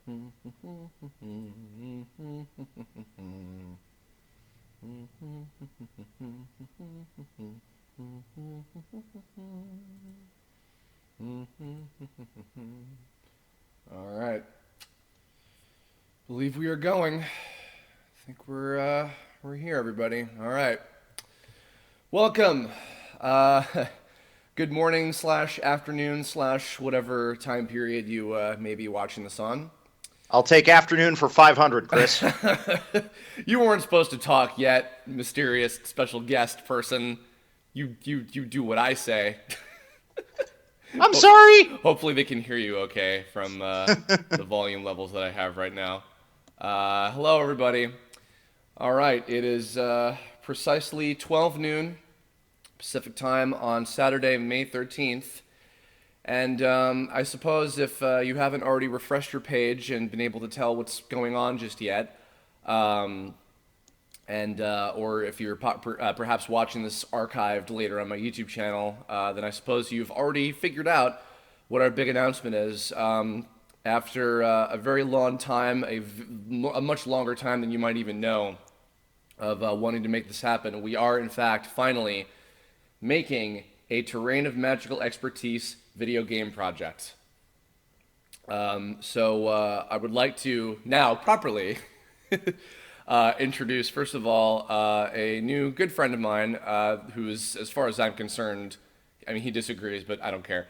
All right. Believe we are going. I think we're here, everybody. All right. Welcome. Good morning / afternoon / whatever time period you may be watching this on. I'll take afternoon for 500, Chris. You weren't supposed to talk yet, mysterious special guest person. You do what I say. I'm sorry! Hopefully they can hear you okay from the volume levels that I have right now. Hello, everybody. All right, it is precisely 12 noon Pacific time on Saturday, May 13th. And I suppose if you haven't already refreshed your page and been able to tell what's going on just yet, or if you're perhaps watching this archived later on my YouTube channel, then I suppose you've already figured out what our big announcement is. After a very long time, a much longer time than you might even know, of wanting to make this happen, we are in fact finally making a Terrain of Magical Expertise video game project. So I would like to now properly introduce, first of all, a new good friend of mine who is, as far as I'm concerned, I mean, he disagrees, but I don't care.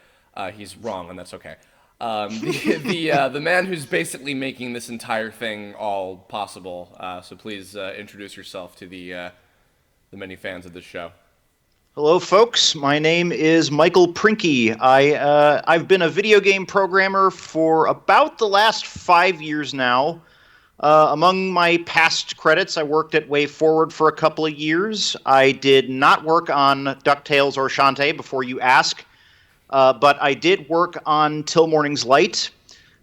He's wrong, and that's okay. The man who's basically making this entire thing all possible. So please introduce yourself to the many fans of this show. Hello, folks. My name is Michael Prinke. I've been a video game programmer for about the last 5 years now. Among my past credits, I worked at WayForward for a couple of years. I did not work on DuckTales or Shantae, before you ask, but I did work on Till Morning's Light,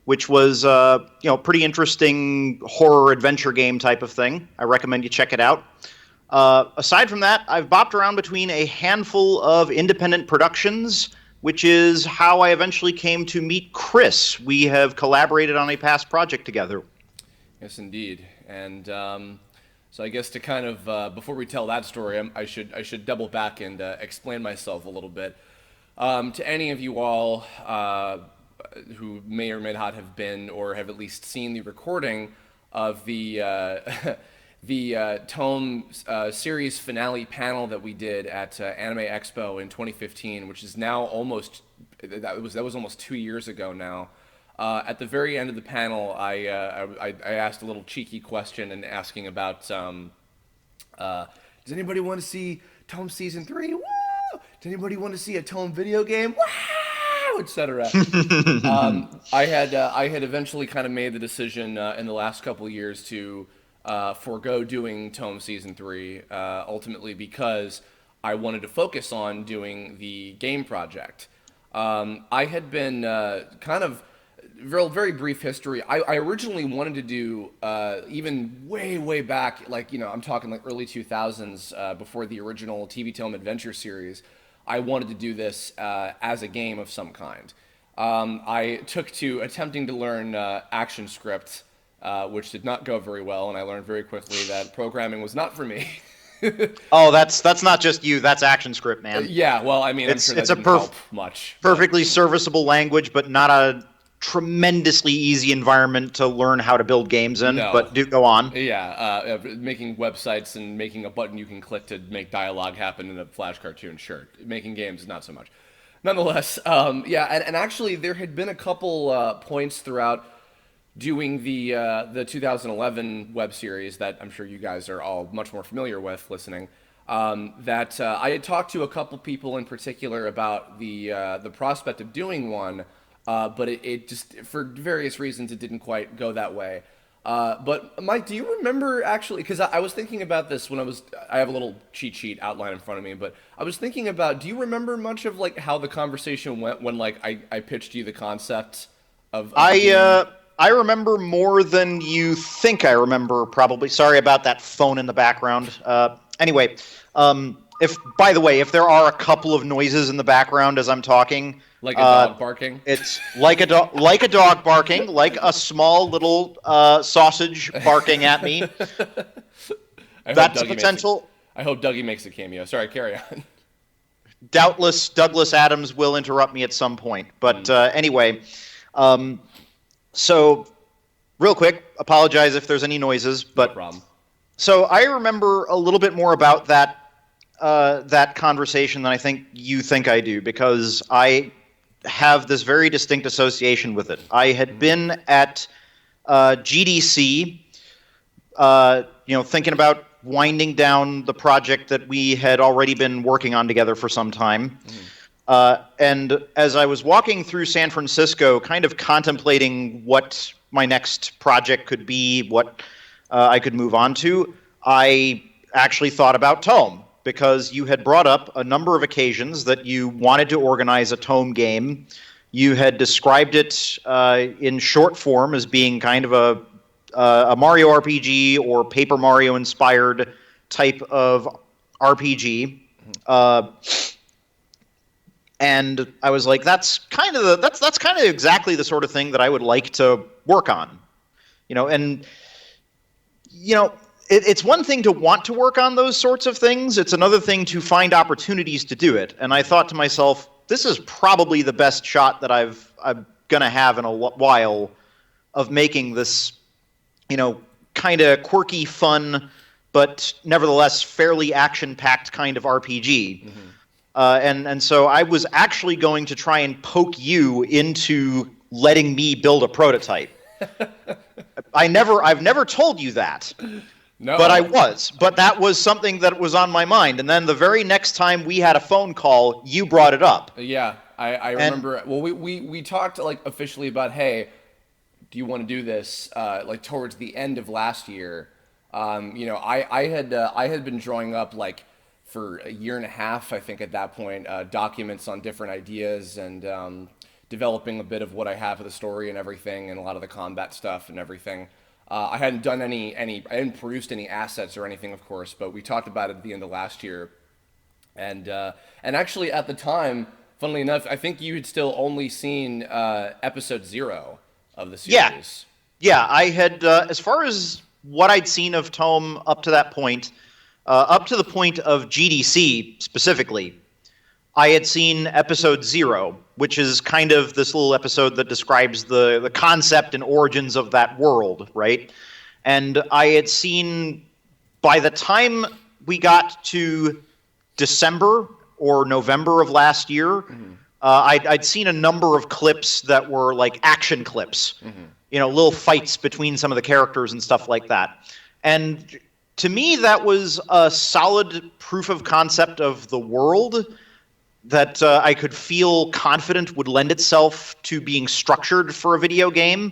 which was pretty interesting horror adventure game type of thing. I recommend you check it out. Aside from that, I've bopped around between a handful of independent productions, which is how I eventually came to meet Chris. We have collaborated on a past project together. Yes, indeed. And so I guess to kind of, before we tell that story, I should double back and explain myself a little bit. To any of you all who may or may not have been or have at least seen the recording of the the TOME series finale panel that we did at Anime Expo in 2015, which is now almost, that was almost 2 years ago now. At the very end of the panel, I asked a little cheeky question and asking about, does anybody want to see TOME Season 3? Woo! Does anybody want to see a TOME video game? Wow! Etc. I had eventually kind of made the decision in the last couple of years to forego doing TOME Season 3, ultimately because I wanted to focus on doing the game project. I had been kind of, very brief history, I originally wanted to do, even way back, like, I'm talking like early 2000s, before the original TV TOME Adventure series, I wanted to do this as a game of some kind. I took to attempting to learn ActionScript, which did not go very well, and I learned very quickly that programming was not for me. Oh, that's not just you. That's ActionScript, man. Yeah, well, I mean, I'm sure that didn't help much. Perfectly serviceable language, but not a tremendously easy environment to learn how to build games in. No. But do go on. Yeah, making websites and making a button you can click to make dialogue happen in a Flash cartoon, sure. Making games, not so much. Nonetheless, and actually there had been a couple points throughout doing the 2011 web series that I'm sure you guys are all much more familiar with listening, that I had talked to a couple people in particular about the prospect of doing one, but it just, for various reasons, it didn't quite go that way. But Mike, do you remember actually, because I was thinking about this when I have a little cheat sheet outline in front of me, but I was thinking about, do you remember much of like how the conversation went when like I pitched you the concept of I remember more than you think I remember, probably. Sorry about that phone in the background. Anyway, if there are a couple of noises in the background as I'm talking, Like a dog barking? It's like a dog barking, like a small little sausage barking at me. That's a potential. I hope Dougie makes a cameo. Sorry, carry on. Doubtless, Douglas Adams will interrupt me at some point. But anyway, so real quick, apologize if there's any noises. But no problem. So I remember a little bit more about that conversation than I think you think I do, because I have this very distinct association with it. I had been at GDC, thinking about winding down the project that we had already been working on together for some time. And as I was walking through San Francisco, kind of contemplating what my next project could be, what I could move on to, I actually thought about TOME, because you had brought up a number of occasions that you wanted to organize a TOME game. You had described it in short form as being kind of a Mario RPG or Paper Mario inspired type of RPG. And I was like, that's kind of exactly the sort of thing that I would like to work on. It's one thing to want to work on those sorts of things. It's another thing to find opportunities to do it. And I thought to myself, this is probably the best shot that I'm going to have in a while of making this, kind of quirky, fun, but nevertheless fairly action-packed kind of RPG. And so I was actually going to try and poke you into letting me build a prototype. I've never told you that. No. But that was something that was on my mind. And then the very next time we had a phone call, you brought it up. Yeah, I remember. Well, we talked officially about, hey, do you want to do this? Towards the end of last year. I had been drawing up for a year and a half, I think at that point, documents on different ideas and developing a bit of what I have of the story and everything, and a lot of the combat stuff and everything. I hadn't done I hadn't produced any assets or anything, of course, but we talked about it at the end of last year. And actually at the time, funnily enough, I think you had still only seen episode 0 of the series. Yeah, I had, as far as what I'd seen of TOME up to that point, up to the point of GDC specifically, I had seen episode 0, which is kind of this little episode that describes the concept and origins of that world, right? And I had seen, by the time we got to December or November of last year, I'd seen a number of clips that were like action clips, little fights between some of the characters and stuff like that. And to me, that was a solid proof of concept of the world that I could feel confident would lend itself to being structured for a video game.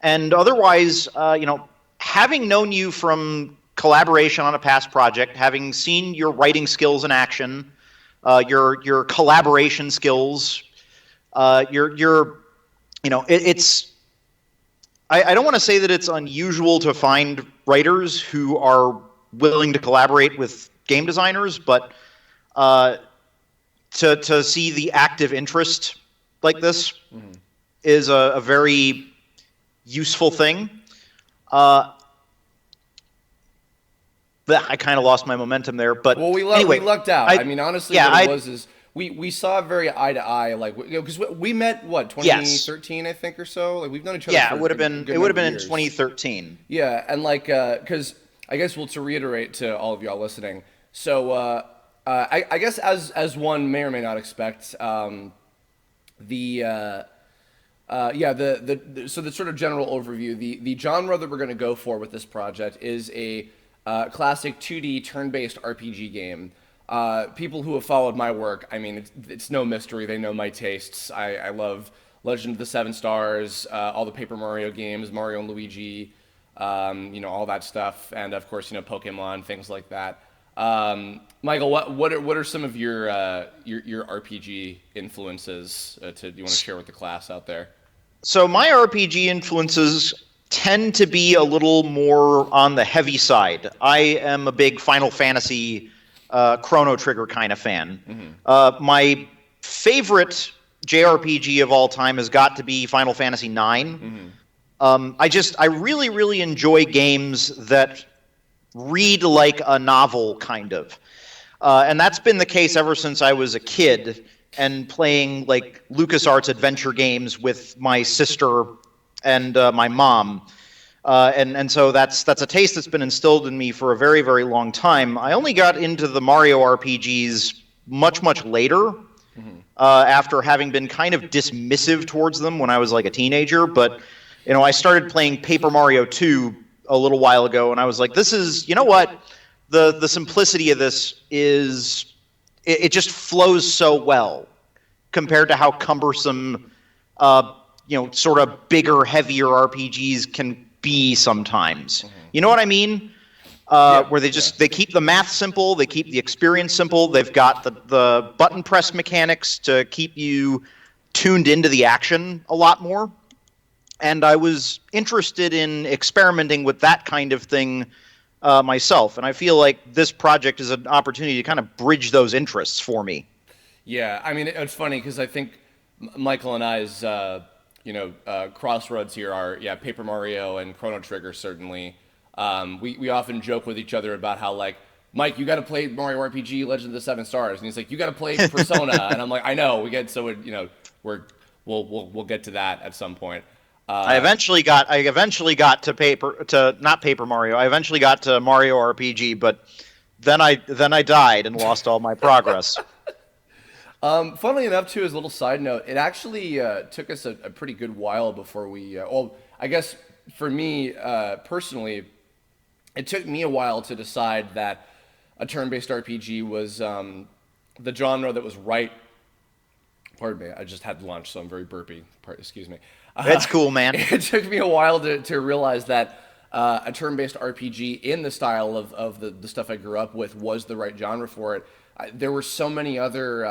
And otherwise, having known you from collaboration on a past project, having seen your writing skills in action, your collaboration skills, it's. I don't want to say that it's unusual to find writers who are willing to collaborate with game designers, but to see the active interest like this is a very useful thing. I kind of lost my momentum there, but we lucked out. I mean, honestly, what it was is we saw very eye to eye, because we met 2013, I think, or so. We've known each other. Yeah, for it would have been in years. 2013. Yeah, and because I guess to reiterate to all of y'all listening, so I guess as one may or may not expect, so the sort of general overview, the genre that we're going to go for with this project is a classic 2D turn-based RPG game. People who have followed my work, I mean, it's no mystery. They know my tastes. I love Legend of the Seven Stars, all the Paper Mario games, Mario and Luigi, all that stuff, and of course, Pokemon, things like that. Michael, what are some of your RPG influences? Do you want to share with the class out there? So my RPG influences tend to be a little more on the heavy side. I am a big Final Fantasy Chrono Trigger kind of fan. My favorite, JRPG of all time has got to be Final Fantasy IX. I really, really enjoy games that read like a novel, kind of. And that's been the case ever since I was a kid and playing like LucasArts adventure games with my sister and my mom. And so that's a taste that's been instilled in me for a very, very long time. I only got into the Mario RPGs much, much later, after having been kind of dismissive towards them when I was like a teenager. But, I started playing Paper Mario 2 a little while ago, and I was like, this is, what? The simplicity of this is, it just flows so well compared to how cumbersome, sort of bigger, heavier RPGs can be sometimes. You know what I mean? Where they keep the math simple, they keep the experience simple, they've got the button press mechanics to keep you tuned into the action a lot more. And I was interested in experimenting with that kind of thing myself, and I feel like this project is an opportunity to kind of bridge those interests for me. Yeah, I mean, it's funny because I think Michael and I's crossroads here are, Paper Mario and Chrono Trigger, certainly. We often joke with each other about how, like, Mike, you got to play Mario RPG Legend of the Seven Stars, and he's like, you got to play Persona, and I'm like, I know, we'll get to that at some point. I eventually got to not Paper Mario. I eventually got to Mario RPG, but then I died and lost all my progress. Funnily enough, too, as a little side note, it actually took us a pretty good while before we. I guess for me personally, it took me a while to decide that a turn-based RPG was the genre that was right. Pardon me, I just had lunch, so I'm very burpy. Excuse me. That's cool, man. It took me a while to realize that a turn-based RPG in the style of the stuff I grew up with was the right genre for it. There were so many other...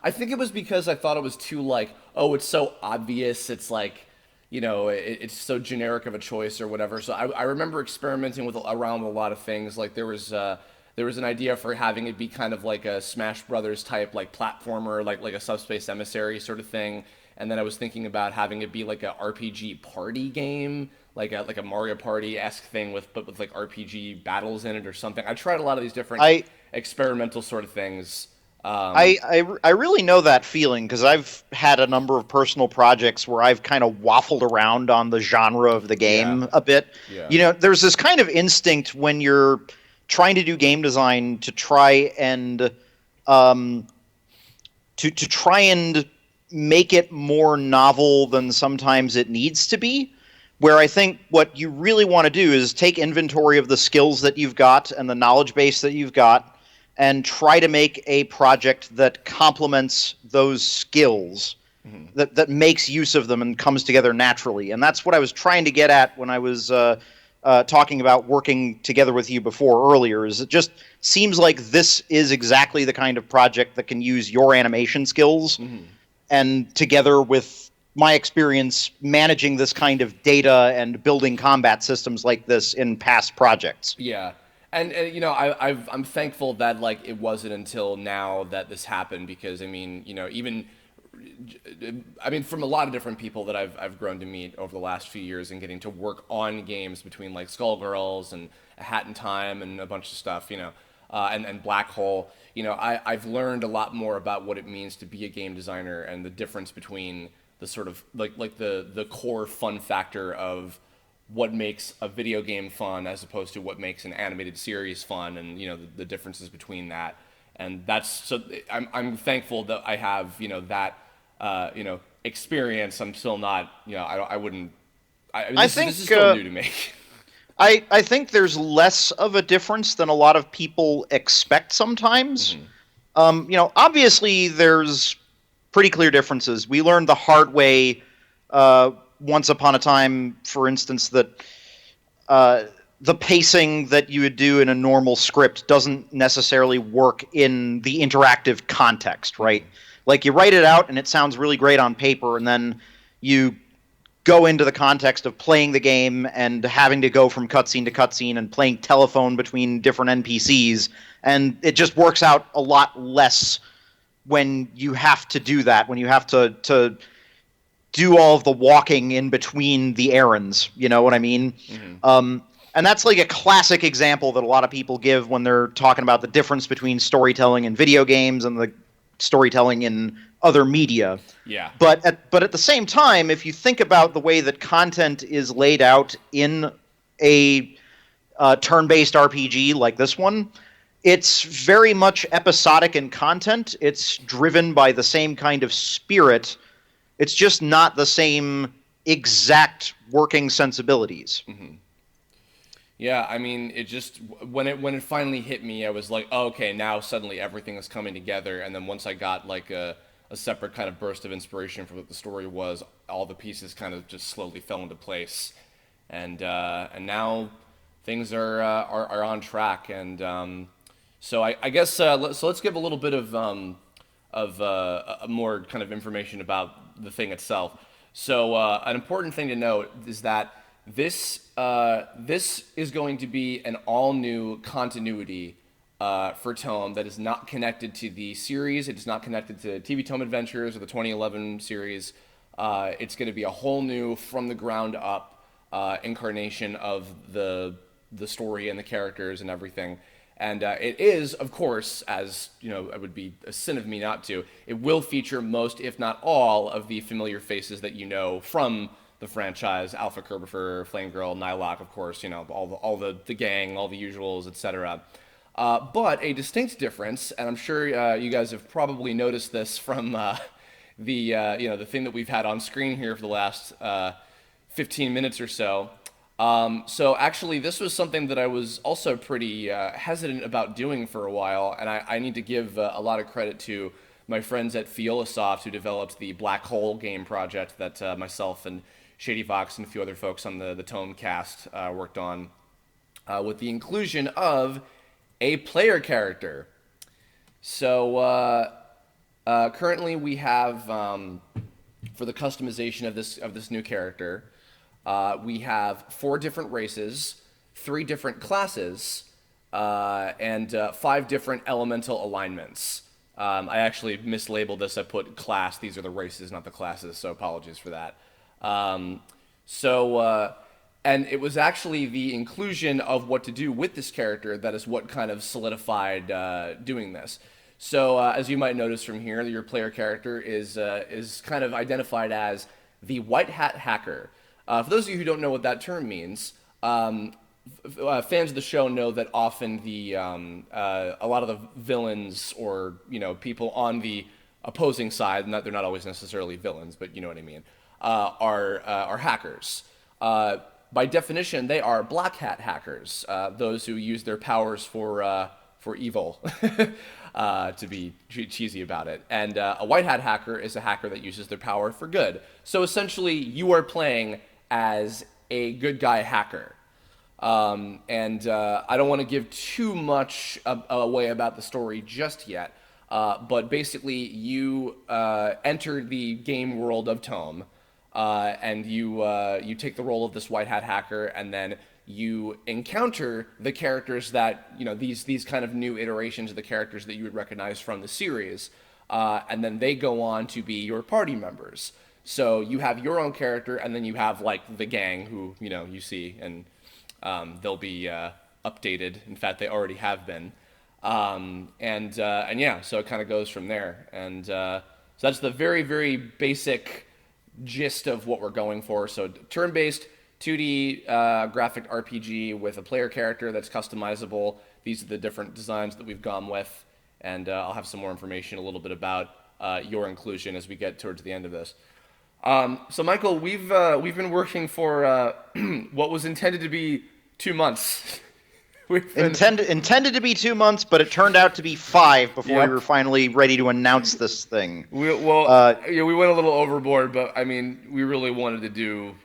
I think it was because I thought it was too, like, it's so obvious. It's like, it's so generic of a choice or whatever. So I remember experimenting around a lot of things. Like, there was an idea for having it be kind of like a Smash Brothers type, like, platformer, like a Subspace Emissary sort of thing. And then I was thinking about having it be like a RPG party game, like a Mario Party-esque thing with like RPG battles in it or something. I tried a lot of these different experimental sort of things. I really know that feeling because I've had a number of personal projects where I've kind of waffled around on the genre of the game a bit. Yeah. There's this kind of instinct when you're trying to do game design to try and make it more novel than sometimes it needs to be, where I think what you really want to do is take inventory of the skills that you've got and the knowledge base that you've got and try to make a project that complements those skills, that makes use of them and comes together naturally. And that's what I was trying to get at when I was talking about working together with you before earlier, is it just seems like this is exactly the kind of project that can use your animation skills and together with my experience managing this kind of data and building combat systems like this in past projects. Yeah. And I'm thankful that, like, it wasn't until now that this happened, because from a lot of different people that I've grown to meet over the last few years and getting to work on games between, like, Skullgirls and A Hat in Time and a bunch of stuff, and Black Hole, I've learned a lot more about what it means to be a game designer and the difference between the sort of like the core fun factor of what makes a video game fun as opposed to what makes an animated series fun, and the differences between that. And that's so I'm thankful that I have that experience. I'm still not this is still new to me. I think there's less of a difference than a lot of people expect sometimes. Obviously there's pretty clear differences. We learned the hard way once upon a time, for instance, that the pacing that you would do in a normal script doesn't necessarily work in the interactive context, right? Like, you write it out and it sounds really great on paper, and then you go into the context of playing the game and having to go from cutscene to cutscene and playing telephone between different NPCs, and it just works out a lot less when you have to do that, when you have to do all of the walking in between the errands. You know what I mean? And that's like a classic example that a lot of people give when they're talking about the difference between storytelling in video games and the storytelling in other media. Yeah. But at the same time, if you think about the way that content is laid out in a turn-based RPG like this one, it's very much episodic in content. It's driven by the same kind of spirit. It's just not the same exact working sensibilities. Yeah, I mean, it just when it finally hit me, I was like, oh, okay, now suddenly everything is coming together. And then once I got like a separate kind of burst of inspiration for what the story was, all the pieces kind of just slowly fell into place, and now things are on track. And so I guess so let's give a little bit of more kind of information about the thing itself. So an important thing to note is that this is going to be an all-new continuity for Tome that is not connected to the series. It is not connected to TV Tome Adventures or the 2011 series. It's going to be a whole new, from the ground up incarnation of the story and the characters and everything. And it is, of course, as you know, it would be a sin of me not to. It will feature most, if not all, of the familiar faces that you know from the franchise: Alpha Kerbifer, Flamegirl, Nylocke, of course, you know, all the gang, all the usuals, etc. But a distinct difference, and I'm sure you guys have probably noticed this from the thing that we've had on screen here for the last 15 minutes or so. So actually, this was something that I was also pretty hesitant about doing for a while, and I need to give a lot of credit to my friends at Fiolasoft, who developed the Black Hole game project that myself and Shady Fox and a few other folks on the Tome cast worked on, with the inclusion of a player character. So currently we have, for the customization of this new character, we have 4 different races, 3 different classes, and 5 different elemental alignments. I actually mislabeled this. I put class. These are the races, not the classes, so apologies for that. And it was actually the inclusion of what to do with this character that is what kind of solidified doing this. So as you might notice from here, your player character is kind of identified as the White Hat Hacker. For those of you who don't know what that term means, fans of the show know that often a lot of the villains, or people on the opposing side, they're not always necessarily villains, but you know what I mean, are hackers. By definition, they are black hat hackers, those who use their powers for evil, to be cheesy about it. And a white hat hacker is a hacker that uses their power for good. So essentially, you are playing as a good guy hacker. I don't want to give too much away about the story just yet, but basically you enter the game world of Tome, and you take the role of this white hat hacker, and then you encounter the characters that, these kind of new iterations of the characters that you would recognize from the series, and then they go on to be your party members. So you have your own character, and then you have like the gang who you see, and they'll be updated. In fact, they already have been, and yeah, so it kind of goes from there. And so that's the very, very basic gist of what we're going for. So turn-based 2D graphic RPG with a player character that's customizable. These are the different designs that we've gone with, and I'll have some more information a little bit about your inclusion as we get towards the end of this. So Michael, we've been working for what was intended to be 2 months. Intended to be 2 months, but it turned out to be 5 before we were finally ready to announce this thing. We went a little overboard, but I mean, we really wanted to do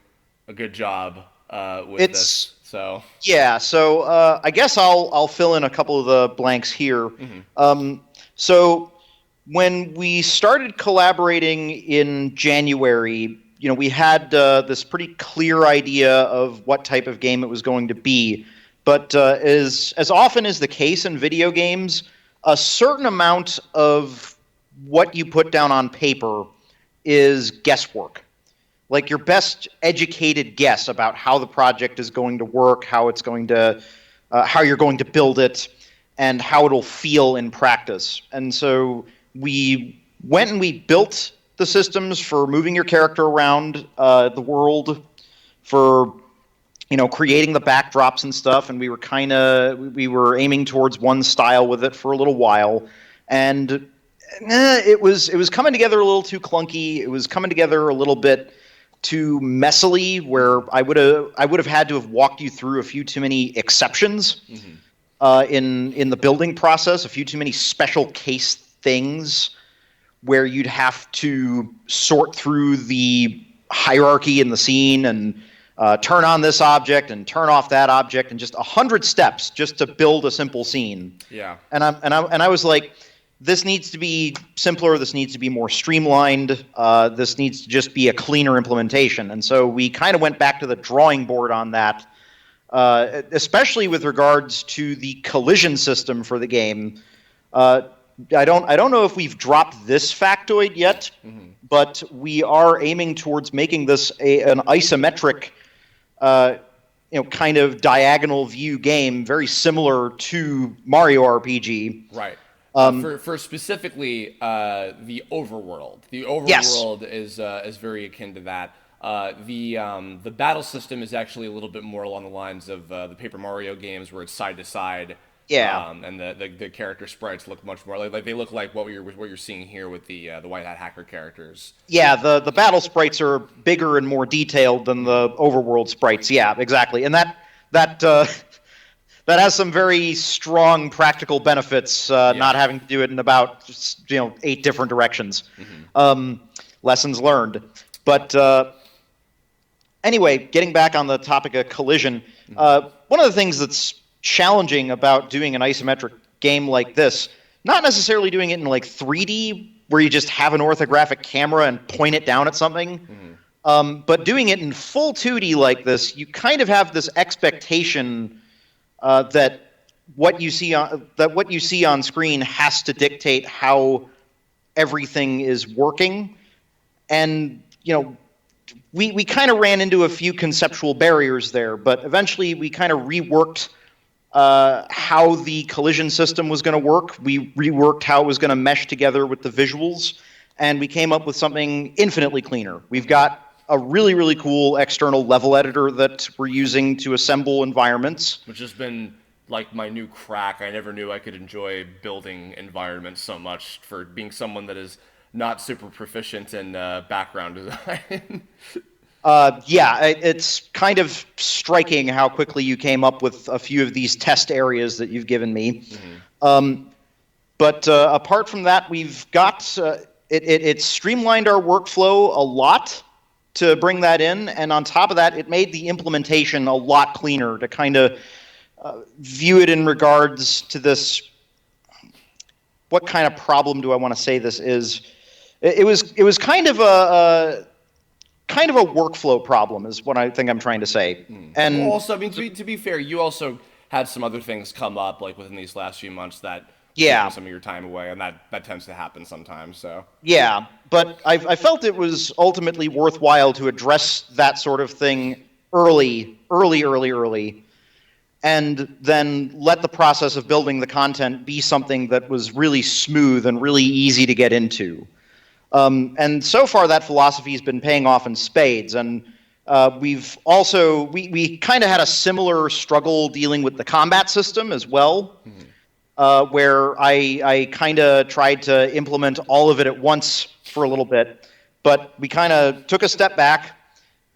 a good job with this. So yeah, so I guess I'll fill in a couple of the blanks here. Mm-hmm. So when we started collaborating in January, we had this pretty clear idea of what type of game it was going to be. But as often is the case in video games, a certain amount of what you put down on paper is guesswork. Like your best educated guess about how the project is going to work, how it's going to, how you're going to build it, and how it'll feel in practice. And so we went and we built the systems for moving your character around the world, for creating the backdrops and stuff. And we were aiming towards one style with it for a little while, and it was coming together a little too clunky. It was coming together a little bit too messily, where I would have had to have walked you through a few too many exceptions in the building process, a few too many special case things where you'd have to sort through the hierarchy in the scene and turn on this object and turn off that object, and just 100 steps just to build a simple scene. Yeah. And I was like, this needs to be simpler. This needs to be more streamlined. This needs to just be a cleaner implementation. And so we kind of went back to the drawing board on that, especially with regards to the collision system for the game. I don't know if we've dropped this factoid yet, but we are aiming towards making this an isometric, kind of diagonal view game, very similar to Mario RPG. Right. For specifically the overworld. The overworld Yes. is very akin to that. The battle system is actually a little bit more along the lines of the Paper Mario games, where it's side to side. Yeah. And the character sprites look much more like they look like what you're seeing here with the White Hat hacker characters. Yeah, the battle sprites are bigger and more detailed than the overworld sprites. Yeah, exactly. And that has some very strong practical benefits, not having to do it in about 8 different directions. Lessons learned. But anyway, getting back on the topic of collision, one of the things that's challenging about doing an isometric game like this, not necessarily doing it in like 3D, where you just have an orthographic camera and point it down at something, but doing it in full 2D like this, you kind of have this expectation that what you see on screen has to dictate how everything is working. And we kind of ran into a few conceptual barriers there, but eventually we kind of reworked how the collision system was going to work. We reworked how it was going to mesh together with the visuals, and we came up with something infinitely cleaner. We've got a really, really cool external level editor that we're using to assemble environments. Which has been like my new crack. I never knew I could enjoy building environments so much, for being someone that is not super proficient in background design. It's kind of striking how quickly you came up with a few of these test areas that you've given me. But apart from that, we've got it streamlined our workflow a lot to bring that in, and on top of that, it made the implementation a lot cleaner to kind of view it in regards to this. What kind of problem do I want to say this is? It was kind of a workflow problem, is what I think I'm trying to say. And well, also, I mean, to be fair, you also had some other things come up like within these last few months that took some of your time away, and that tends to happen sometimes. So yeah, but I felt it was ultimately worthwhile to address that sort of thing early, and then let the process of building the content be something that was really smooth and really easy to get into. And so far, that philosophy has been paying off in spades. And we've also we kind of had a similar struggle dealing with the combat system as well, where I kind of tried to implement all of it at once for a little bit, but we kind of took a step back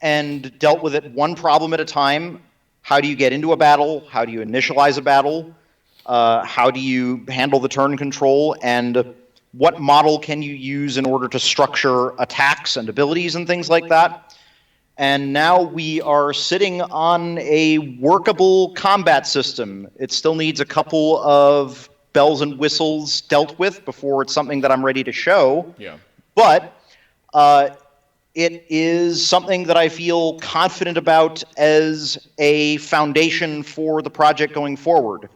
and dealt with it one problem at a time. How do you get into a battle? How do you initialize a battle? How do you handle the turn control? And what model can you use in order to structure attacks and abilities and things like that? And now we are sitting on a workable combat system. It still needs a couple of bells and whistles dealt with before it's something that I'm ready to show. yeah. But it is something that I feel confident about as a foundation for the project going forward.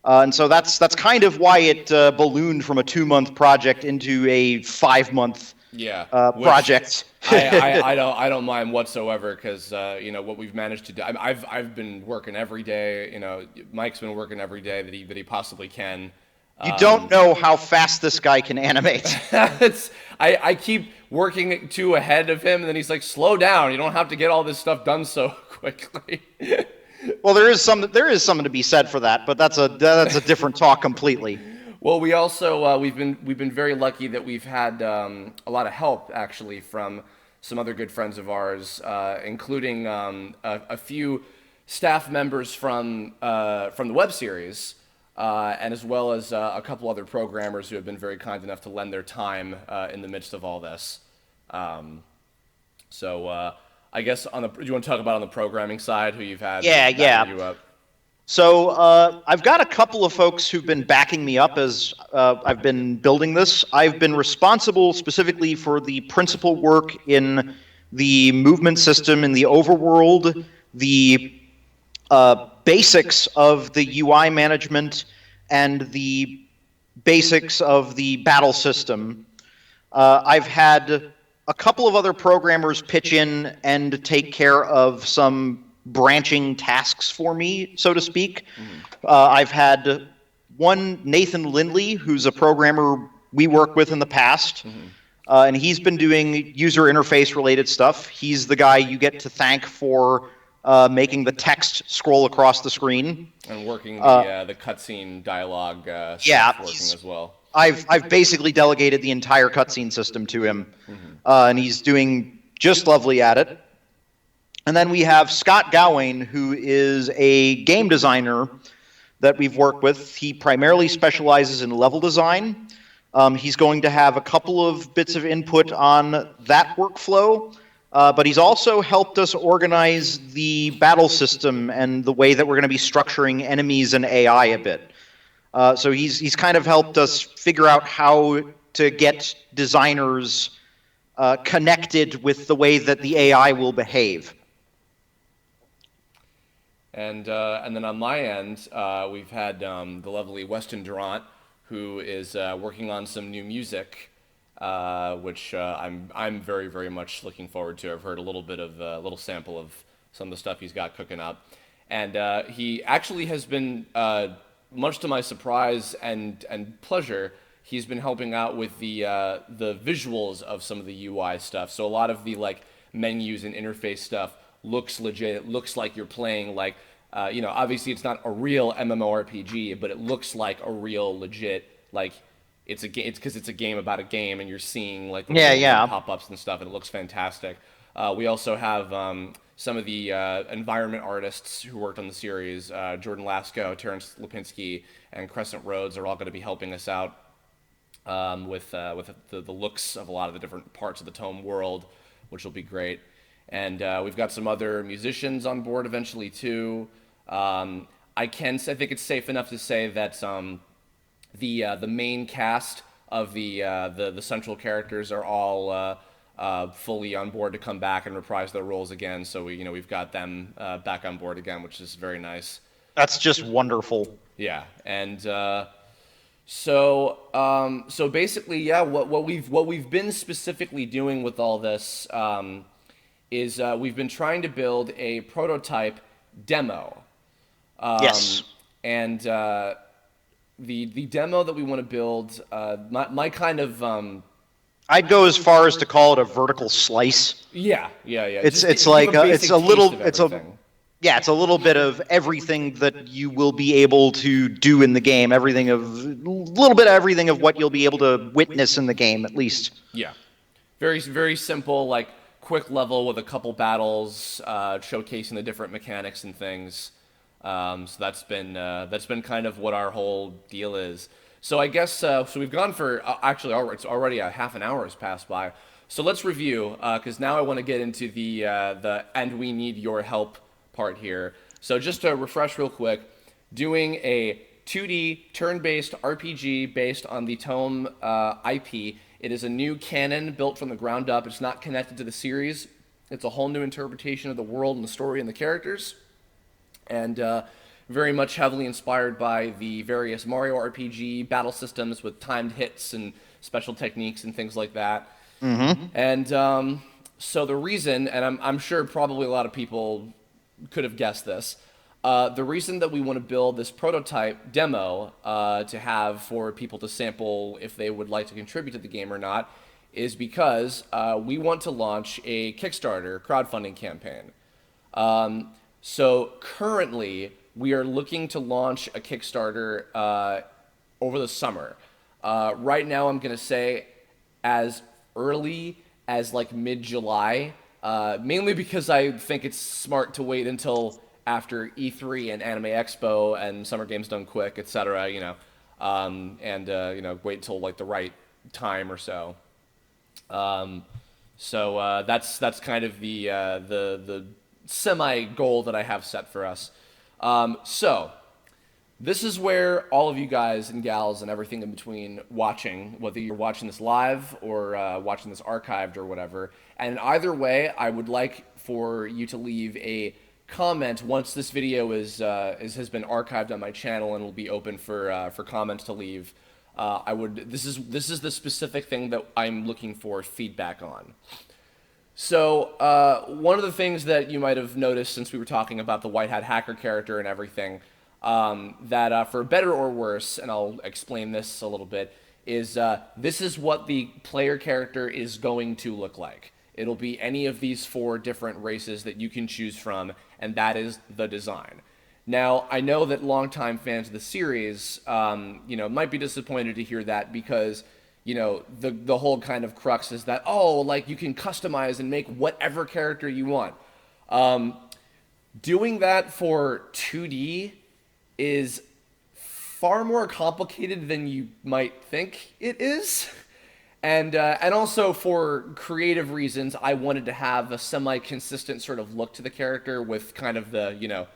And so that's kind of why it ballooned from a 2-month project into a 5-month project. I don't mind whatsoever, because what we've managed to do. I've been working every day. Mike's been working every day that he possibly can. You don't know how fast this guy can animate. I keep working too ahead of him, and then he's like, "Slow down! You don't have to get all this stuff done so quickly." Well, there is something to be said for that, but that's a different talk completely. Well, we also we've been very lucky that we've had a lot of help, actually, from some other good friends of ours, including a few staff members from the web series, and as well as a couple other programmers who have been very kind enough to lend their time in the midst of all this. I guess do you want to talk about on the programming side who you've had? Yeah. You up? So I've got a couple of folks who've been backing me up as I've been building this. I've been responsible specifically for the principal work in the movement system in the overworld, the basics of the UI management, and the basics of the battle system. I've had a couple of other programmers pitch in and take care of some branching tasks for me, so to speak. I've had one Nathan Lindley, who's a programmer we worked with in the past, and he's been doing user interface related stuff. He's the guy you get to thank for making the text scroll across the screen and working the cutscene dialogue stuff working as well. I've basically delegated the entire cutscene system to him, and he's doing just lovely at it. And then we have Scott Gawain, who is a game designer that we've worked with. He primarily specializes in level design. He's going to have a couple of bits of input on that workflow, but he's also helped us organize the battle system and the way that we're going to be structuring enemies and AI a bit. So he's kind of helped us figure out how to get designers connected with the way that the AI will behave. And then on my end, we've had the lovely Weston Durant, who is working on some new music, which I'm very, very much looking forward to. I've heard a little sample of some of the stuff he's got cooking up, and he actually has been, much to my surprise and pleasure, he's been helping out with the visuals of some of the UI stuff. So a lot of the menus and interface stuff looks legit. It looks like you're playing obviously it's not a real MMORPG, but it looks like a real legit it's because it's a game about a game, and you're seeing pop-ups and stuff, and it looks fantastic. We also have some of the environment artists who worked on the series, Jordan Lasko, Terrence Lipinski, and Crescent Rhodes are all going to be helping us out with the looks of a lot of the different parts of the Tome world, which will be great. And we've got some other musicians on board eventually too. I think it's safe enough to say that the main cast of the central characters are all fully on board to come back and reprise their roles again. So we've got them back on board again, which is very nice. That's just wonderful. Yeah, and so basically, what we've been specifically doing with all this is we've been trying to build a prototype demo. Yes. And the demo that we want to build, my kind of I'd go as far as to call it a vertical slice. Yeah. It's a little bit of everything that you will be able to do in the game. A little bit of everything of what you'll be able to witness in the game, at least. Yeah, very very simple, quick level with a couple battles, showcasing the different mechanics and things. So that's been kind of what our whole deal is. So I guess so we've gone for it's already a half an hour has passed by. So let's review because now I want to get into the and we need your help part here. So just to refresh real quick, doing a 2D turn-based RPG based on the Tome IP. It is a new canon built from the ground up. It's not connected to the series. It's a whole new interpretation of the world and the story and the characters. And very much heavily inspired by the various Mario RPG battle systems with timed hits and special techniques and things like that. Mm-hmm. And so the reason, and I'm sure probably a lot of people could have guessed this, the reason that we want to build this prototype demo to have for people to sample if they would like to contribute to the game or not is because we want to launch a Kickstarter crowdfunding campaign. So currently, we are looking to launch a Kickstarter over the summer. Right now, I'm going to say as early as like mid-July, mainly because I think it's smart to wait until after E3 and Anime Expo and Summer Games Done Quick, etc. Wait till like the right time or so. That's kind of the semi goal that I have set for us. So this is where all of you guys and gals and everything in between watching, whether you're watching this live or watching this archived or whatever, and either way, I would like for you to leave a comment once this video has been archived on my channel and will be open for comments to leave. This is the specific thing that I'm looking for feedback on. So one of the things that you might have noticed since we were talking about the white hat hacker character and everything, that for better or worse, and I'll explain this a little bit, is this is what the player character is going to look like. It'll be any of these 4 different races that you can choose from, and that is the design. Now, I know that longtime fans of the series, might be disappointed to hear that because, the whole kind of crux is that, you can customize and make whatever character you want. Doing that for 2D is far more complicated than you might think it is. And also for creative reasons, I wanted to have a semi-consistent sort of look to the character with kind of the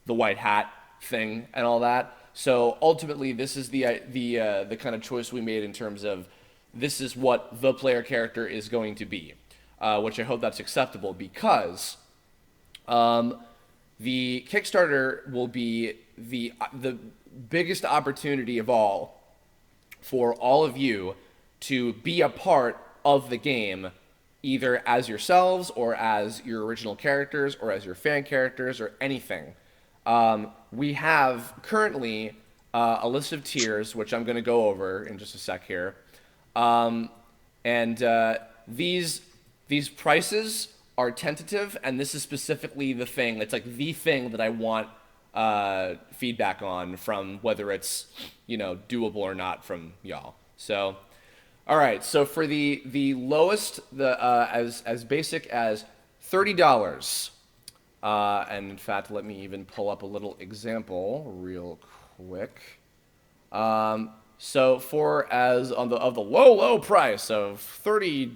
white hat thing and all that. So ultimately, this is the kind of choice we made in terms of this is what the player character is going to be, which I hope that's acceptable because the Kickstarter will be the biggest opportunity of all for all of you to be a part of the game, either as yourselves or as your original characters or as your fan characters or anything. We have currently a list of tiers, which I'm going to go over in just a sec here. These prices are tentative, and this is specifically the thing. It's like the thing that I want feedback on from whether it's doable or not from y'all. So, all right. So for the lowest, as basic as $30. And in fact, let me even pull up a little example real quick. So for as on the low price of $30,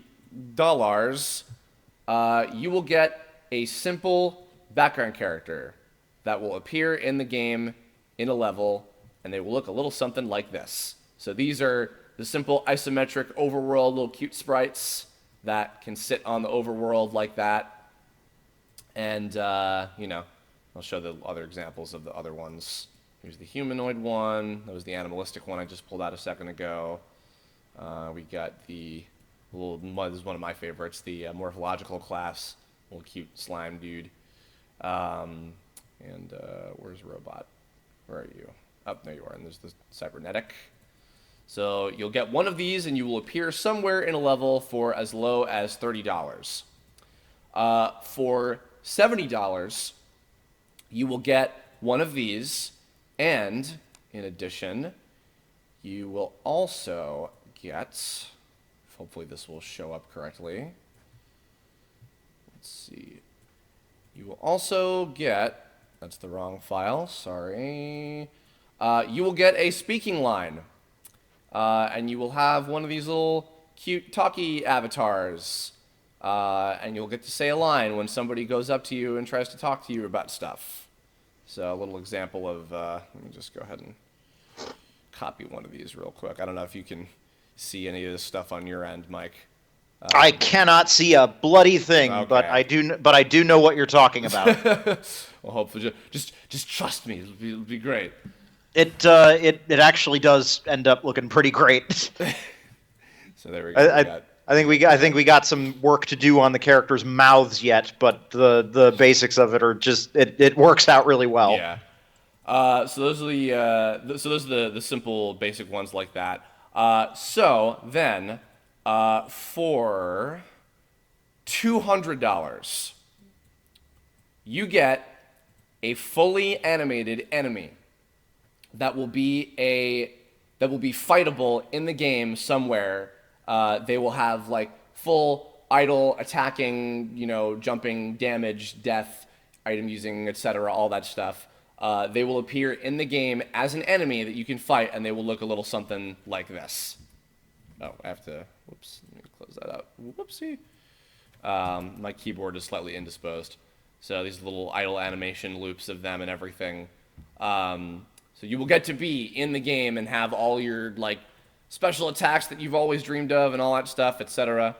you will get a simple background character that will appear in the game in a level, and they will look a little something like this. So these are the simple isometric overworld little cute sprites that can sit on the overworld like that. And, I'll show the other examples of the other ones. Here's the humanoid one. That was the animalistic one I just pulled out a second ago. We got the this is one of my favorites, the morphological class, little cute slime dude. Where's Robot? Where are you? Up there you are, and there's the cybernetic. So you'll get one of these, and you will appear somewhere in a level for as low as $30. For $70, you will get one of these, and in addition, you will also get, hopefully this will show up correctly. Let's see. You will also get, that's the wrong file, sorry. You will get a speaking line, and you will have one of these little cute talkie avatars. And you'll get to say a line when somebody goes up to you and tries to talk to you about stuff. So a little example of, let me just go ahead and copy one of these real quick. I don't know if you can see any of this stuff on your end, Mike. I cannot see a bloody thing, but Okay. I do know what you're talking about. Well, hopefully, just trust me. It'll be great. It actually does end up looking pretty great. So there we go. I, I I think we got some work to do on the characters' mouths yet, but the basics of it are just it works out really well. Yeah. So those are the simple basic ones like that. So then, for $200, you get a fully animated enemy that will be fightable in the game somewhere. They will have like full idle attacking, jumping, damage, death, item using, etc., all that stuff. They will appear in the game as an enemy that you can fight, and they will look a little something like this. Oh, I have to. Whoops. Let me close that up. Whoopsie. My keyboard is slightly indisposed. So these little idle animation loops of them and everything. So you will get to be in the game and have all your like special attacks that you've always dreamed of and all that stuff, etc.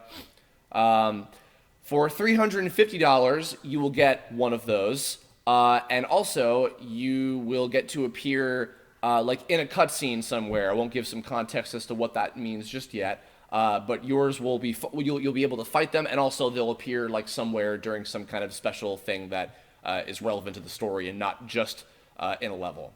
For $350, you will get one of those, and also you will get to appear like in a cutscene somewhere. I won't give some context as to what that means just yet. But yours will be you'll be able to fight them, and also they'll appear like somewhere during some kind of special thing that is relevant to the story and not just in a level.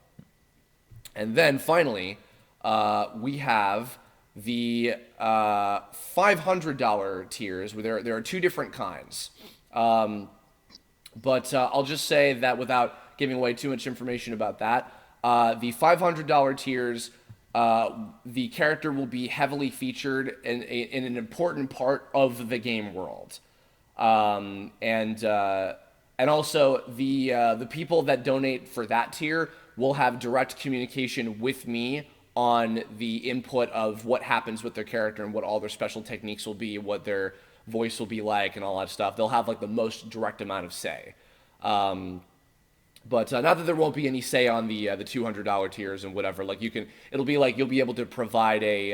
And then finally, we have the $500 tiers. There are two different kinds. But I'll just say that without giving away too much information about that, the $500 tiers, the character will be heavily featured in an important part of the game world. And also the people that donate for that tier will have direct communication with me on the input of what happens with their character and what all their special techniques will be, what their voice will be like, and all that stuff. They'll have like the most direct amount of say. But not that there won't be any say on the $200 tiers and whatever. Like it'll be like you'll be able to provide a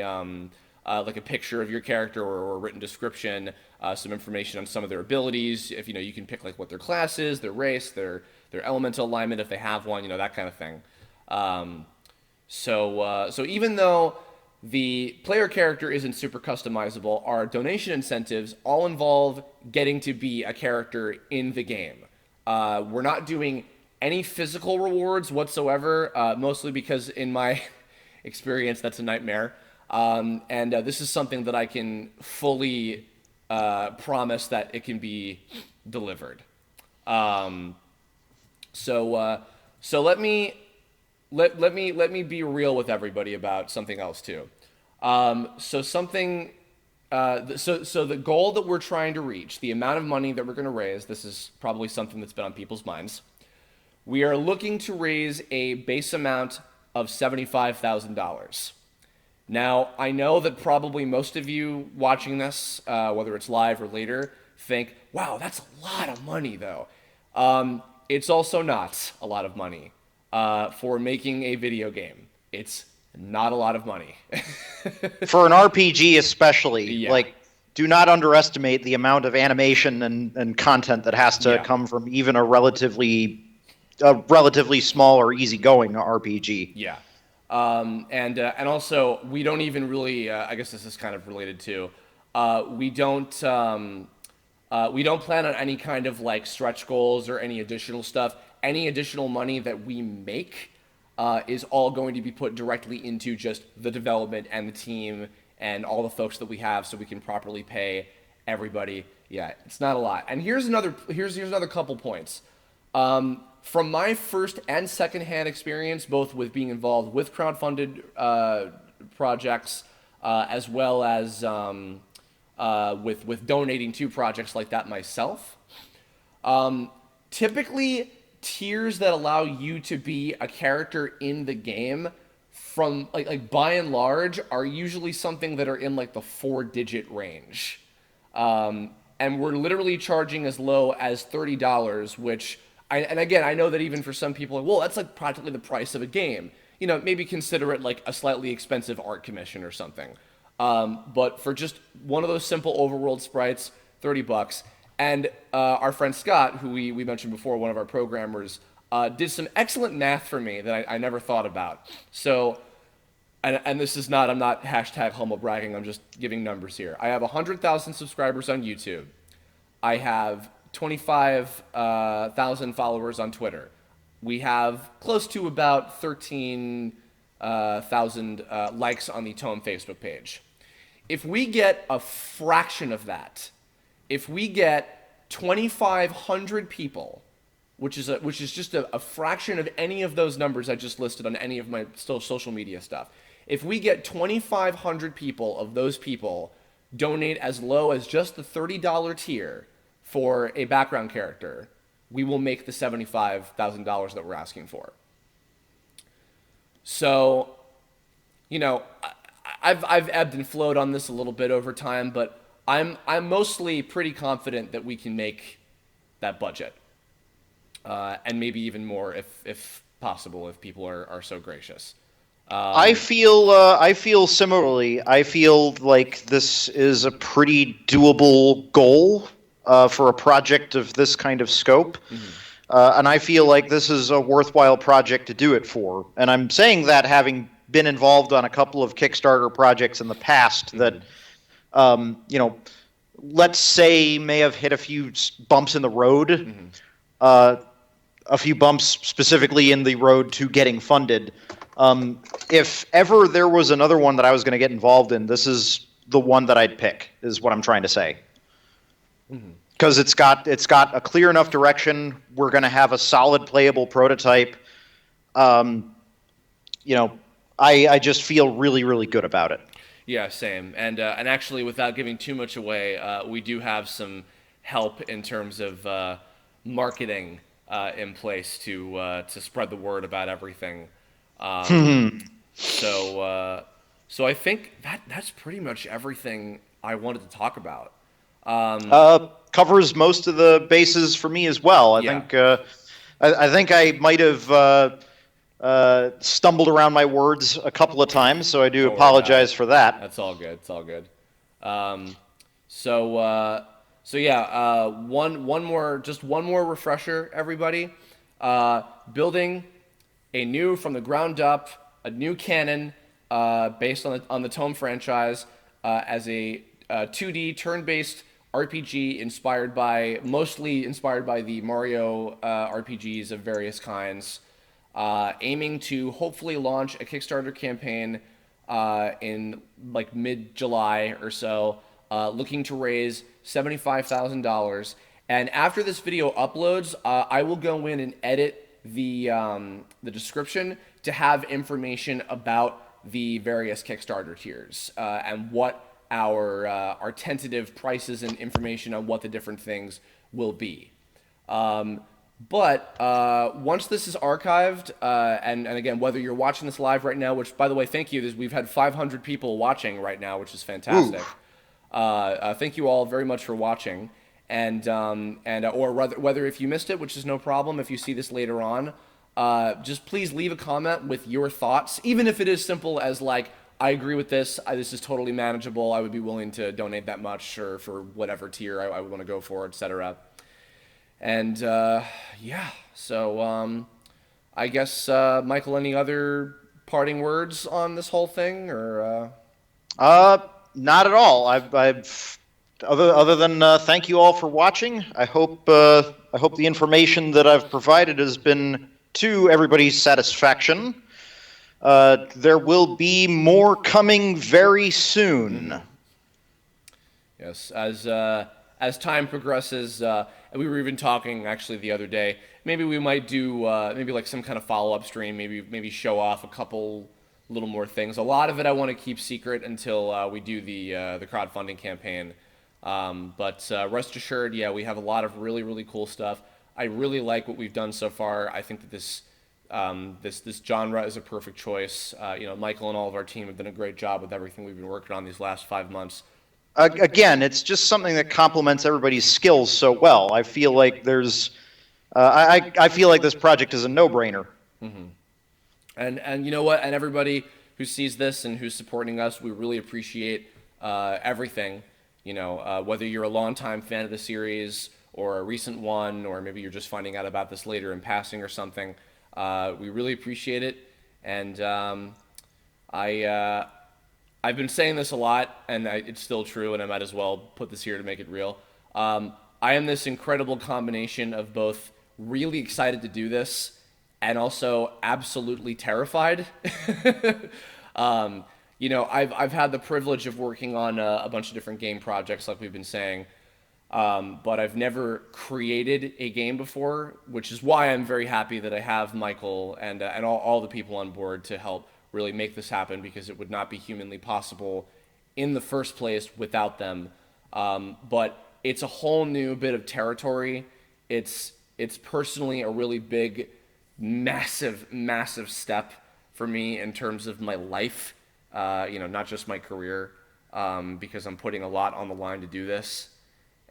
like a picture of your character or a written description, some information on some of their abilities. If you can pick like what their class is, their race, their elemental alignment if they have one, that kind of thing. So even though the player character isn't super customizable, our donation incentives all involve getting to be a character in the game. We're not doing any physical rewards whatsoever, mostly because in my experience that's a nightmare. And this is something that I can fully promise that it can be delivered. So let me be real with everybody about something else too. So the goal that we're trying to reach, the amount of money that we're going to raise, this is probably something that's been on people's minds. We are looking to raise a base amount of $75,000. Now, I know that probably most of you watching this, whether it's live or later, think, wow, that's a lot of money, though. It's also not a lot of money for making a video game. It's not a lot of money. For an RPG especially, Yeah. do not underestimate the amount of animation and content that has to come from even a relatively small or easygoing RPG. Yeah. And also, we don't even really, I guess this is kind of related to, we don't plan on any kind of like stretch goals or any additional stuff. Any additional money that we make is all going to be put directly into just the development and the team and all the folks that we have, so we can properly pay everybody. Yeah, it's not a lot. And here's another couple points. From my first and second-hand experience, both with being involved with crowdfunded projects, as well as with donating to projects like that myself, typically tiers that allow you to be a character in the game, from like by and large, are usually something that are in like the 4-digit range, and we're literally charging as low as $30, which. And again, I know that even for some people, well, that's like practically the price of a game. Maybe consider it like a slightly expensive art commission or something. But for just one of those simple overworld sprites, $30. And our friend Scott, who we mentioned before, one of our programmers, did some excellent math for me that I never thought about. So, and this is not, I'm not hashtag humble bragging, I'm just giving numbers here. I have 100,000 subscribers on YouTube. I have 25,000 followers on Twitter. We have close to about 13,000 likes on the Tome Facebook page. If we get a fraction of that, if we get 2,500 people, which is just a fraction of any of those numbers I just listed on any of my social media stuff, if we get 2,500 people of those people donate as low as just the $30 tier for a background character, we will make the $75,000 that we're asking for. So, I've ebbed and flowed on this a little bit over time, but I'm mostly pretty confident that we can make that budget, and maybe even more if possible, if people are so gracious. I feel similarly. I feel like this is a pretty doable goal for a project of this kind of scope. And I feel like this is a worthwhile project to do it for. And I'm saying that having been involved on a couple of Kickstarter projects in the past that, let's say may have hit a few bumps in the road, a few bumps specifically in the road to getting funded. If ever there was another one that I was going to get involved in, this is the one that I'd pick, is what I'm trying to say. Because it's got a clear enough direction. We're going to have a solid playable prototype. I just feel really, really good about it. Yeah, same. And actually, without giving too much away, we do have some help in terms of marketing in place to spread the word about everything. So I think that's pretty much everything I wanted to talk about. Covers most of the bases for me as well. I think I might have stumbled around my words a couple of times, so I do apologize for that. That's all good. It's all good. One more refresher, everybody. Building from the ground up, a new canon based on the Tome franchise as a 2D turn-based RPG mostly inspired by the Mario RPGs of various kinds, aiming to hopefully launch a Kickstarter campaign in like mid-July or so, looking to raise $75,000. And after this video uploads, I will go in and edit the description to have information about the various Kickstarter tiers and what our tentative prices and information on what the different things will be. But once this is archived, and again, whether you're watching this live right now, which, by the way, thank you. We've had 500 people watching right now, which is fantastic. Thank you all very much for watching. Or whether if you missed it, which is no problem, if you see this later on, just please leave a comment with your thoughts, even if it is simple as like, I agree with this, this is totally manageable, I would be willing to donate that much, or for whatever tier I would want to go for, etc. And so I guess, Michael, any other parting words on this whole thing, or? Not at all. Other than thank you all for watching. I hope the information that I've provided has been to everybody's satisfaction. There will be more coming very soon. Yes, as time progresses, and we were even talking actually the other day. Maybe we might do maybe like some kind of follow-up stream. Maybe show off a couple little more things. A lot of it I want to keep secret until we do the crowdfunding campaign. But rest assured, yeah, we have a lot of really, really cool stuff. I really like what we've done so far. I think that this genre is a perfect choice. Michael and all of our team have done a great job with everything we've been working on these last 5 months. Again, it's just something that complements everybody's skills so well. I feel like I feel like this project is a no-brainer. And you know what? And everybody who sees this and who's supporting us. We really appreciate everything. Whether you're a longtime fan of the series or a recent one, or maybe you're just finding out about this later in passing or something, we really appreciate it. And I've been saying this a lot, and it's still true, and I might as well put this here to make it real. I am this incredible combination of both really excited to do this and also absolutely terrified. I've had the privilege of working on a bunch of different game projects, like we've been saying, but I've never created a game before, which is why I'm very happy that I have Michael and all the people on board to help really make this happen, because it would not be humanly possible in the first place without them. But it's a whole new bit of territory. It's personally a really big, massive step for me in terms of my life, not just my career, because I'm putting a lot on the line to do this,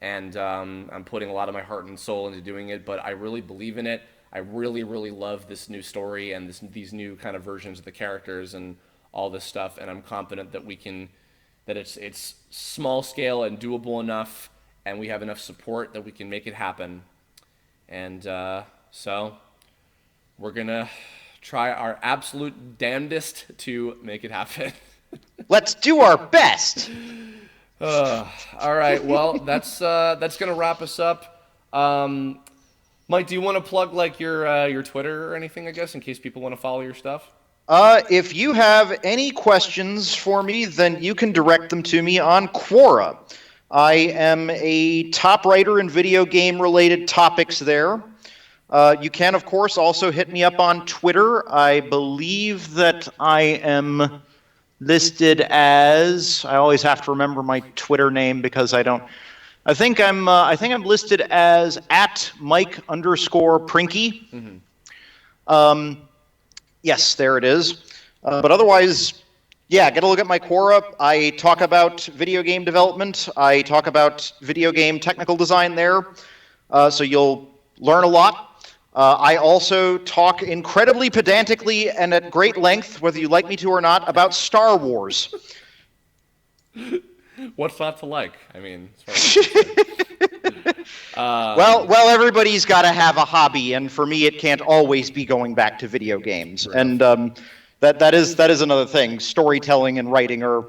and I'm putting a lot of my heart and soul into doing it, but I really believe in it. I really, really love this new story and these new kind of versions of the characters and all this stuff, and I'm confident that it's small scale and doable enough, and we have enough support that we can make it happen. And so we're gonna try our absolute damnedest to make it happen. Let's do our best. All right, well, that's gonna wrap us up. Mike, do you want to plug like your Twitter or anything, I guess, in case people want to follow your stuff? If you have any questions for me, then you can direct them to me on Quora. I am a top writer in video game related topics there. You can, of course, also hit me up on Twitter. I believe that I am listed as, I always have to remember my Twitter name because I think I'm listed as @Mike_Prinke. Mm-hmm. Yes, there it is. But otherwise, yeah, get a look at my Quora. I talk about video game development. I talk about video game technical design there. So you'll learn a lot. I also talk incredibly pedantically and at great length, whether you like me to or not, about Star Wars. What's not to like? I mean, well, everybody's got to have a hobby, and for me, it can't always be going back to video games. Right. And that is another thing. Storytelling and writing are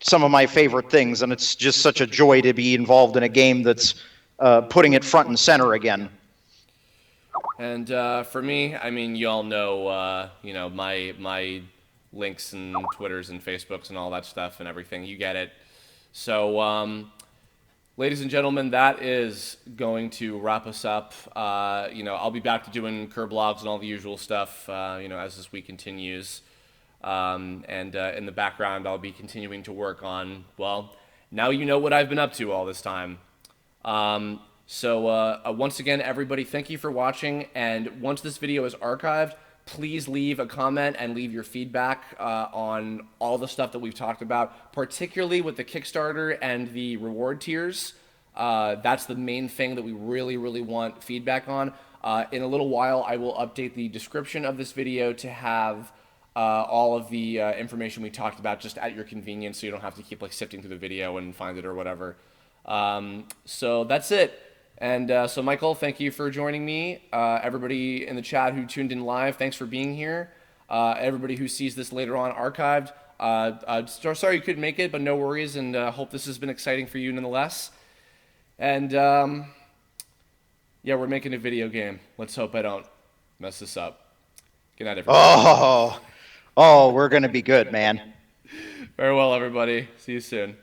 some of my favorite things, and it's just such a joy to be involved in a game that's putting it front and center again. And for me, I mean, you all know, my links and Twitters and Facebooks and all that stuff and everything. You get it. So, ladies and gentlemen, that is going to wrap us up. I'll be back to doing Curblogs and all the usual stuff, as this week continues. And in the background, I'll be continuing to work on, well, now you know what I've been up to all this time. So once again, everybody, thank you for watching. And once this video is archived, please leave a comment and leave your feedback on all the stuff that we've talked about, particularly with the Kickstarter and the reward tiers. That's the main thing that we really, really want feedback on. In a little while, I will update the description of this video to have all of the information we talked about just at your convenience, so you don't have to keep sifting through the video and find it or whatever. So that's it. And so, Michael, thank you for joining me. Everybody in the chat who tuned in live, thanks for being here. Everybody who sees this later on archived, sorry you couldn't make it, but no worries, and hope this has been exciting for you nonetheless. And, yeah, we're making a video game. Let's hope I don't mess this up. Good night, everybody. Oh, we're going to be good, man. Farewell, everybody. See you soon.